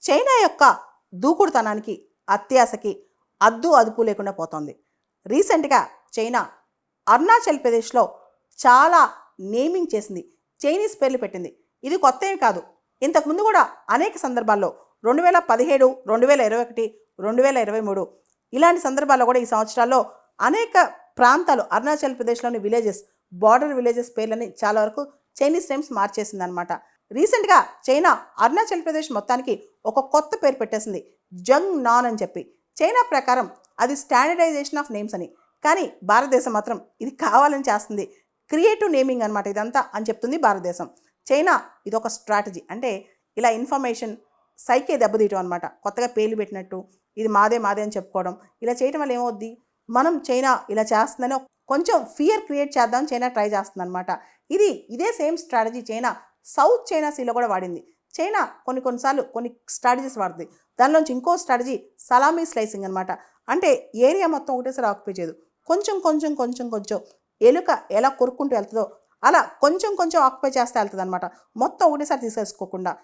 China యొక్క దూకుడుతనానికి, అత్యాశకి అదుపు లేకుండా పోతోంది. రీసెంట్గా చైనా అరుణాచల్ ప్రదేశ్లో చాలా నేమింగ్ చేసింది, చైనీస్ పేర్లు పెట్టింది. ఇది కొత్త ఏమి కాదు. ఇంతకుముందు కూడా అనేక సందర్భాల్లో 2017, 2021, 2023 ఇలాంటి సందర్భాల్లో కూడా ఈ సంవత్సరాల్లో అనేక ప్రాంతాలు అరుణాచల్ ప్రదేశ్లోని విలేజెస్, బార్డర్ విలేజెస్ పేర్లని చాలా వరకు చైనీస్ నేమ్స్ మార్చేసిందనమాట. రీసెంట్గా చైనా అరుణాచల్ ప్రదేశ్ మొత్తానికి ఒక కొత్త పేరు పెట్టేసింది, జంగ్ నాన్ అని చెప్పి. చైనా ప్రకారం అది స్టాండర్డైజేషన్ ఆఫ్ నేమ్స్ అని, కానీ భారతదేశం మాత్రం ఇది కావాలని చేస్తుంది, క్రియేటివ్ నేమింగ్ అనమాట ఇదంతా అని చెప్తుంది భారతదేశం. చైనా ఇదొక స్ట్రాటజీ, అంటే ఇలా ఇన్ఫర్మేషన్ సైకే దెబ్బతీయటం అనమాట. కొత్తగా పేర్లు పెట్టినట్టు ఇది మాదే అని చెప్పుకోవడం, ఇలా చేయటం వల్ల ఏమవుద్ది, మనం చైనా ఇలా చేస్తుందని కొంచెం ఫియర్ క్రియేట్ చేద్దాం చైనా ట్రై చేస్తుంది అనమాట. ఇదే same strategy China south China సీలో కూడా వాడింది. చైనా కొన్నిసార్లు కొన్ని స్ట్రాటజీస్ వాడుతుంది. దానిలోంచి ఇంకో స్ట్రాటజీ సలామీ స్లైసింగ్ అనమాట. అంటే ఏరియా మొత్తం ఒకటేసారి ఆక్యుపై చేయదు, కొంచెం ఎలుక ఎలా కొరుక్కుంటూ వెళ్తుందో అలా కొంచెం ఆక్యుపై చేస్తే వెళ్తుంది అనమాట. మొత్తం ఒకటేసారి తీసేసుకోకుండా